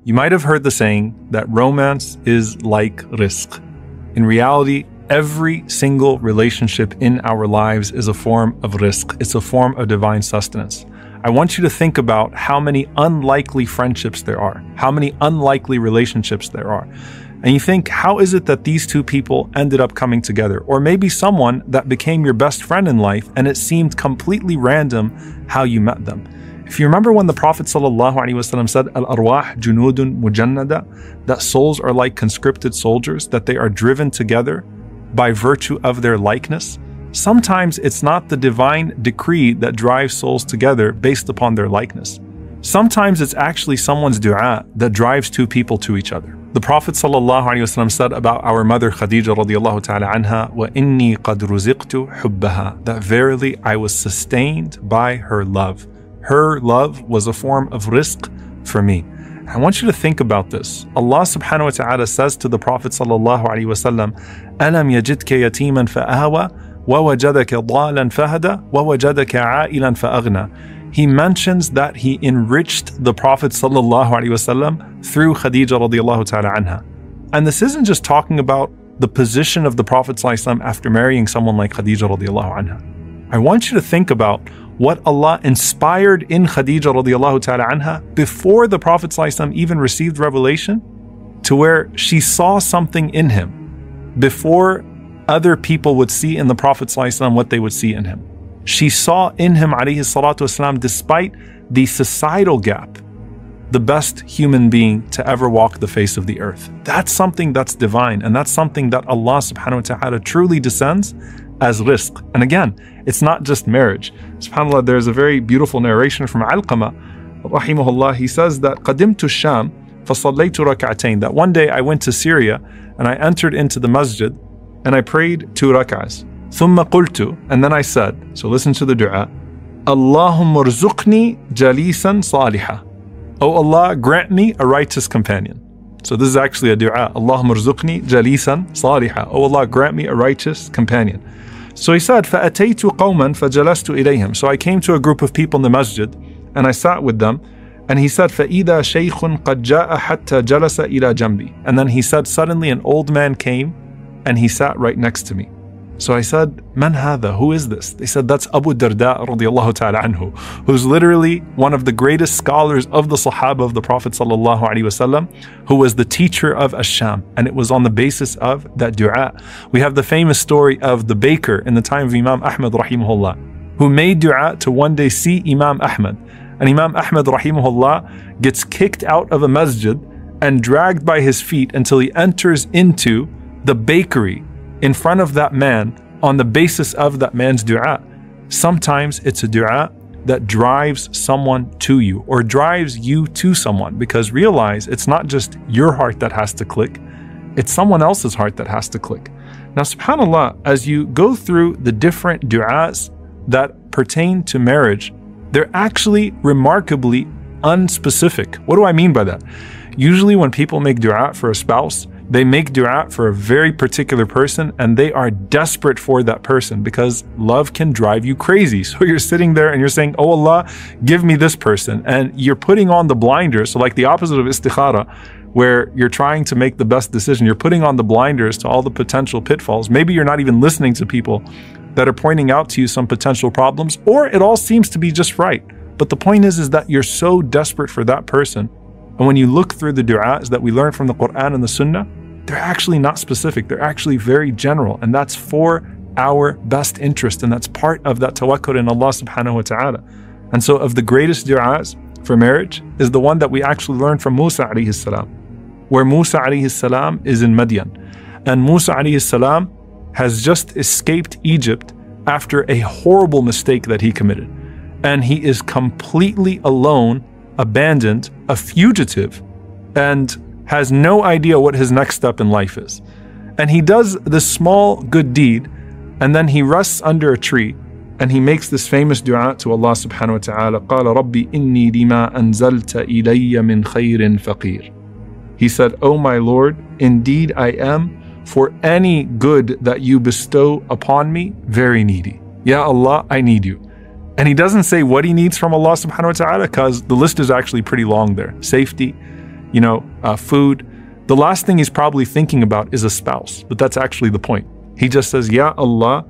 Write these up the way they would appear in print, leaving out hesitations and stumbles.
You might have heard the saying that romance is like rizq. In reality, every single relationship in our lives is a form of rizq. It's a form of divine sustenance. I want you to think about how many unlikely friendships there are, how many unlikely relationships there are. And you think, how is it that these two people ended up coming together? Or maybe someone that became your best friend in life and it seemed completely random how you met them. If you remember when the Prophet ﷺ said, Al-arwah junudun mujannada, that souls are like conscripted soldiers, that they are driven together by virtue of their likeness. Sometimes it's not the divine decree that drives souls together based upon their likeness. Sometimes it's actually someone's dua that drives two people to each other. The Prophet ﷺ said about our mother Khadija radiallahu ta'ala anha, وَإِنِّي قَدْ رُزِقْتُ حُبَّهَا, that verily I was sustained by her love. Her love was a form of rizq for me. I want you to think about this. Allah subhanahu wa ta'ala says to the Prophet sallallahu alaihi wasallam, أَلَمْ يَجِدْكَ يَتِيمًا فَآوَى وَوَجَدَكَ ضَالًا فَهَدَى وَوَجَدَكَ عَائِلًا فَأَغْنَى. He mentions that he enriched the Prophet sallallahu alaihi wasallam through Khadija radiallahu ta'ala anha. And this isn't just talking about the position of the Prophet sallallahu alaihi wasallam after marrying someone like Khadija radiallahu anha. I want you to think about what Allah inspired in Khadija radiallahu ta'ala anha before the Prophet ﷺ even received revelation, to where she saw something in him before other people would see in the Prophet ﷺ what they would see in him. She saw in him alayhi salatu wasalam, despite the societal gap, the best human being to ever walk the face of the earth. That's something that's divine, and that's something that Allah subhanahu wa ta'ala truly descends as rizq. And again, it's not just marriage. SubhanAllah, there's a very beautiful narration from Alqama, rahimahullah. He says that قَدِمْتُ الشَّامِ فَصَلَّيْتُ رَكَعَتَيْن, that one day I went to Syria and I entered into the masjid and I prayed 2 rak'ahs. ثُمَّ قُلْتُ, and then I said, so listen to the dua, اللهم ارزقني جليسا صالحا. Oh Allah, grant me a righteous companion. So this is actually a dua. Allahumma rzuqni jalisan saliha. Oh Allah, grant me a righteous companion. So he said, فَأَتَيْتُ قَوْمًا فَجَلَسْتُ إِلَيْهِمْ. So I came to a group of people in the masjid and I sat with them. And he said, فَإِذَا شَيْخٌ قَدْ جَاءَ حَتَّى جَلَسَ إِلَى جَنْبِي. And then he said, suddenly an old man came and he sat right next to me. So I said, Man hadha? Who is this? They said, that's Abu Darda radiallahu ta'ala anhu, who's literally one of the greatest scholars of the Sahaba of the Prophet sallallahu alaihi wasallam, who was the teacher of Ash-Sham. And it was on the basis of that dua. We have the famous story of the baker in the time of Imam Ahmad rahimahullah, who made dua to one day see Imam Ahmad. And Imam Ahmad rahimahullah gets kicked out of a masjid and dragged by his feet until he enters into the bakery in front of that man on the basis of that man's dua. Sometimes it's a dua that drives someone to you or drives you to someone, because realize it's not just your heart that has to click, it's someone else's heart that has to click. Now, subhanAllah, as you go through the different du'as that pertain to marriage, they're actually remarkably unspecific. What do I mean by that? Usually when people make dua for a spouse, they make dua for a very particular person and they are desperate for that person, because love can drive you crazy. So you're sitting there and you're saying, oh Allah, give me this person. And you're putting on the blinders. So like the opposite of istikhara, where you're trying to make the best decision, you're putting on the blinders to all the potential pitfalls. Maybe you're not even listening to people that are pointing out to you some potential problems, or it all seems to be just right. But the point is that you're so desperate for that person. And when you look through the du'as that we learn from the Quran and the Sunnah, they're actually not specific. They're actually very general. And that's for our best interest. And that's part of that tawakkul in Allah subhanahu wa ta'ala. And so of the greatest du'as for marriage is the one that we actually learned from Musa alayhi salam, where Musa alayhi salam is in Madian. And Musa alayhi salam has just escaped Egypt after a horrible mistake that he committed. And he is completely alone, abandoned, a fugitive, and has no idea what his next step in life is. And he does this small good deed, and then he rests under a tree, and he makes this famous dua to Allah subhanahu wa ta'ala, قَالَ رَبِّ إِنِّي لِمَا أَنزَلْتَ إِلَيَّ مِنْ خَيْرٍ فَقِيرٌ. He said, oh my Lord, indeed I am, for any good that you bestow upon me, very needy. Ya Allah, I need you. And he doesn't say what he needs from Allah subhanahu wa ta'ala, because the list is actually pretty long there. Safety, food, the last thing he's probably thinking about is a spouse. But that's actually the point. He just says, Ya Allah,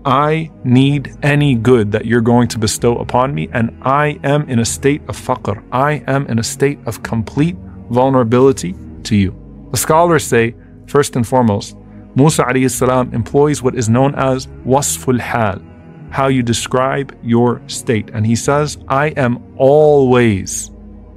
I need any good that you're going to bestow upon me, and I am in a state of faqr. I am in a state of complete vulnerability to you. The scholars say, first and foremost, Musa alayhi salam employs what is known as wasful hal, how you describe your state. And he says, I am always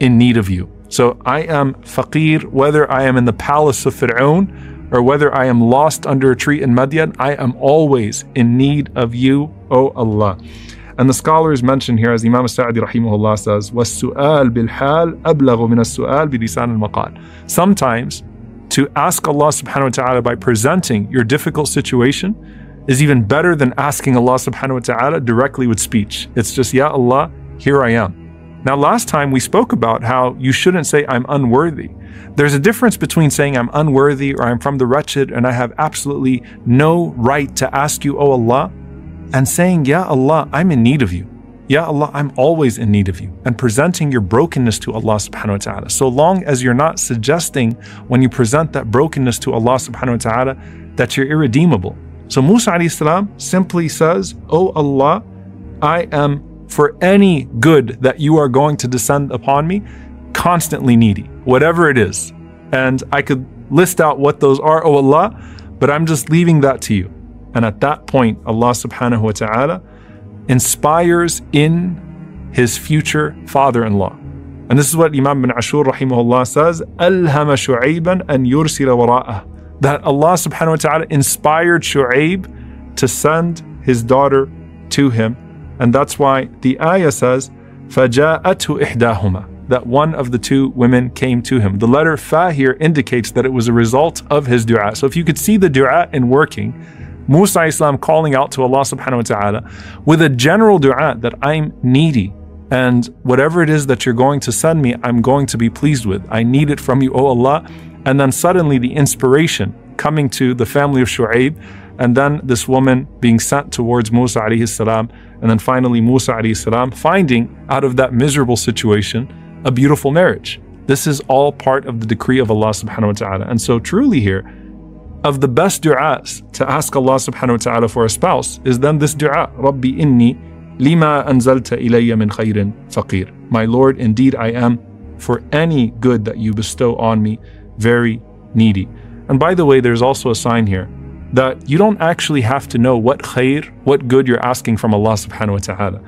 in need of you. So I am faqir, whether I am in the palace of Fir'aun or whether I am lost under a tree in Madian, I am always in need of you, O Allah. And the scholars mention here, as Imam Sa'di rahimahullah says, وَالسُّؤَالِ بِالْحَالِ أَبْلَغُ مِنَ السُّؤَالِ بِلِسَانِ الْمَقَالِ. Sometimes to ask Allah subhanahu wa ta'ala by presenting your difficult situation is even better than asking Allah subhanahu wa ta'ala directly with speech. It's just, Ya Allah, here I am. Now, last time we spoke about how you shouldn't say I'm unworthy. There's a difference between saying I'm unworthy or I'm from the wretched and I have absolutely no right to ask you, O Allah, and saying, Ya Allah, I'm in need of you. Ya Allah, I'm always in need of you. And presenting your brokenness to Allah subhanahu wa ta'ala. So long as you're not suggesting when you present that brokenness to Allah subhanahu wa ta'ala that you're irredeemable. So Musa alayhi salam simply says, O Allah, I am for any good that you are going to descend upon me, constantly needy, whatever it is. And I could list out what those are, O Allah, but I'm just leaving that to you. And at that point, Allah subhanahu wa ta'ala inspires in his future father-in-law. And this is what Imam bin Ashur rahimahullah says, أَلْهَمَ شُعَيْبًا أَنْ يُرْسِلَ وَرَاءَهُ. That Allah subhanahu wa ta'ala inspired Shu'aib to send his daughter to him. And that's why the ayah says, فَجَاءَتْهُ إِحْدَاهُمَا, that one of the two women came to him. The letter fa here indicates that it was a result of his dua. So if you could see the dua in working, Musa Islam calling out to Allah subhanahu wa ta'ala with a general dua that I'm needy and whatever it is that you're going to send me, I'm going to be pleased with. I need it from you, O Allah. And then suddenly the inspiration coming to the family of Shu'aib, and then this woman being sent towards Musa alayhi salam, and then finally Musa alayhi salam finding out of that miserable situation a beautiful marriage. This is all part of the decree of Allah subhanahu wa ta'ala. And so truly here, of the best du'as to ask Allah subhanahu wa ta'ala for a spouse is then this du'a, Rabbi inni lima anzalta ilayya min khayrin faqir. My Lord, indeed I am for any good that you bestow on me very needy. And by the way, there's also a sign here that you don't actually have to know what khair, what good you're asking from Allah subhanahu wa ta'ala.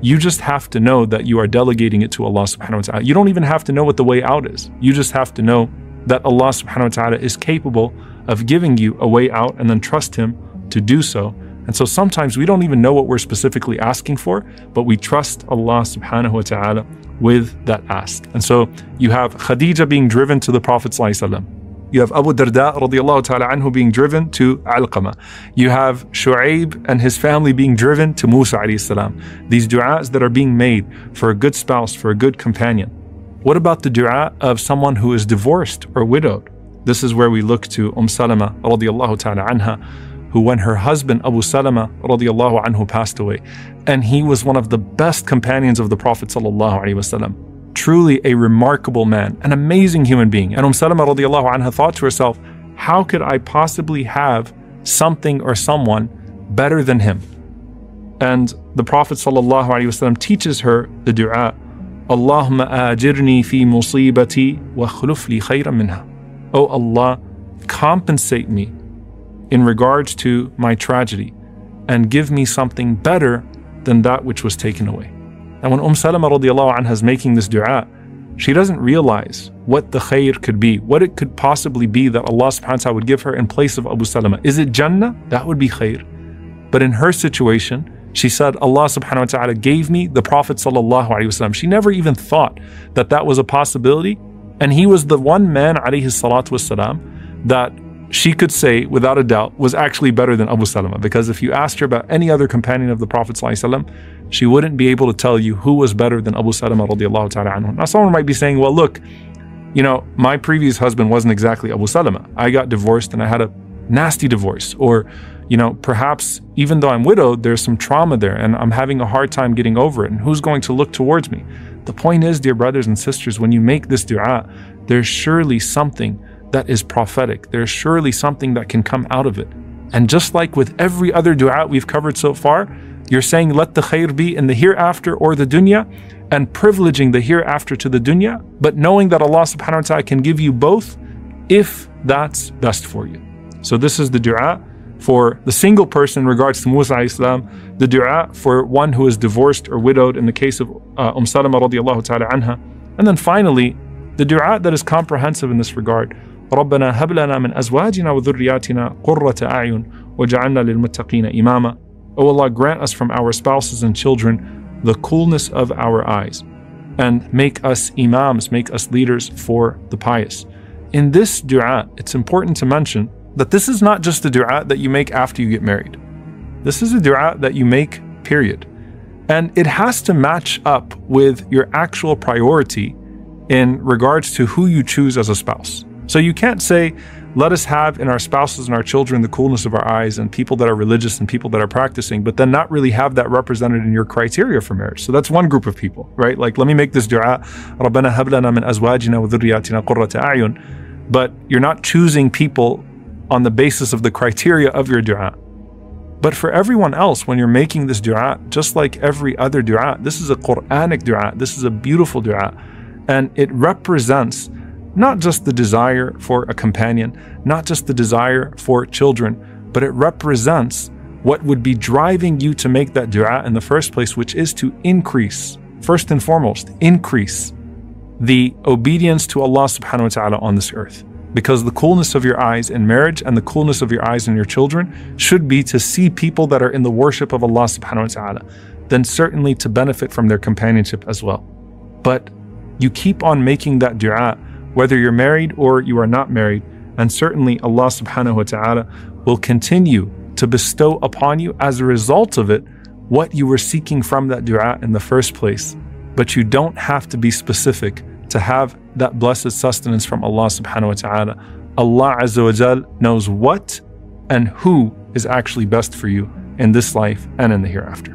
You just have to know that you are delegating it to Allah subhanahu wa ta'ala. You don't even have to know what the way out is. You just have to know that Allah subhanahu wa ta'ala is capable of giving you a way out, and then trust Him to do so. And so sometimes we don't even know what we're specifically asking for, but we trust Allah subhanahu wa ta'ala with that ask. And so you have Khadija being driven to the Prophet sallallahu alaihi wasallam. You have Abu Darda radiallahu ta'ala anhu being driven to Alqamah. You have Shu'aib and his family being driven to Musa alayhi salam. These du'as that are being made for a good spouse, for a good companion. What about the du'a of someone who is divorced or widowed? This is where we look to Salama radiallahu ta'ala anha, who when her husband Abu Salama radiallahu anhu passed away, and he was one of the best companions of the Prophet sallallahu alaihi wasallam. Truly a remarkable man, an amazing human being. And Salama radiallahu anha thought to herself, how could I possibly have something or someone better than him? And the Prophet sallallahu alaihi wasallam teaches her the dua, Allahumma ajirni fi musibati wa khuluf li khayran minha. Oh Allah, compensate me in regards to my tragedy and give me something better than that which was taken away. And when Salama radiallahu anha is making this dua, she doesn't realize what the khair could be, what it could possibly be that Allah subhanahu wa ta'ala would give her in place of Abu Salama. Is it Jannah? That would be khair. But in her situation, she said, Allah subhanahu wa ta'ala gave me the Prophet sallallahu alaihi wasallam. She never even thought that that was a possibility. And he was the one man alayhi salatu wasalam that she could say without a doubt was actually better than Abu Salama. Because if you asked her about any other companion of the Prophet sallallahu alaihi wasallam, she wouldn't be able to tell you who was better than Abu Salama radiallahu ta'ala anhu. Now someone might be saying, well look, my previous husband wasn't exactly Abu Salama. I got divorced and I had a nasty divorce. Or perhaps even though I'm widowed, there's some trauma there and I'm having a hard time getting over it. And who's going to look towards me? The point is, dear brothers and sisters, when you make this dua, there's surely something that is prophetic. There's surely something that can come out of it. And just like with every other dua we've covered so far, you're saying let the khair be in the hereafter or the dunya, and privileging the hereafter to the dunya, but knowing that Allah subhanahu wa ta'ala can give you both if that's best for you. So this is the dua for the single person in regards to Musa alayhi salam, the dua for one who is divorced or widowed in the case of Salama radiallahu ta'ala anha, and then finally the dua that is comprehensive in this regard. رَبَّنَا هَبْ لَنَا مِنْ أَزْوَاجِنَا وَذُرِّيَّاتِنَا قُرَّةَ أَعْيُنٍ وَاجْعَلْنَا لِلْمُتَّقِينَ إِمَامًا. O Allah, grant us from our spouses and children the coolness of our eyes, and make us imams, make us leaders for the pious. In this dua, it's important to mention that this is not just a dua that you make after you get married. This is a dua that you make, period. And it has to match up with your actual priority in regards to who you choose as a spouse. So you can't say, let us have in our spouses and our children the coolness of our eyes and people that are religious and people that are practicing, but then not really have that represented in your criteria for marriage. So that's one group of people, right? Like, let me make this dua, رَبَّنَا هَبْ لَنَا مِنْ أَزْوَاجِنَا وَذُرِّيَّاتِنَا قُرَّةَ أَعْيُنٍ, but you're not choosing people on the basis of the criteria of your dua. But for everyone else, when you're making this dua, just like every other dua, this is a Quranic dua, this is a beautiful dua, and it represents not just the desire for a companion, not just the desire for children, but it represents what would be driving you to make that dua in the first place, which is to increase, first and foremost, increase the obedience to Allah subhanahu wa ta'ala on this earth. Because the coolness of your eyes in marriage and the coolness of your eyes in your children should be to see people that are in the worship of Allah subhanahu wa ta'ala, then certainly to benefit from their companionship as well. But you keep on making that dua whether you're married or you are not married, and certainly Allah subhanahu wa ta'ala will continue to bestow upon you as a result of it what you were seeking from that dua in the first place. But you don't have to be specific to have that blessed sustenance from Allah subhanahu wa ta'ala. Allah azza wa jal knows what and who is actually best for you in this life and in the hereafter.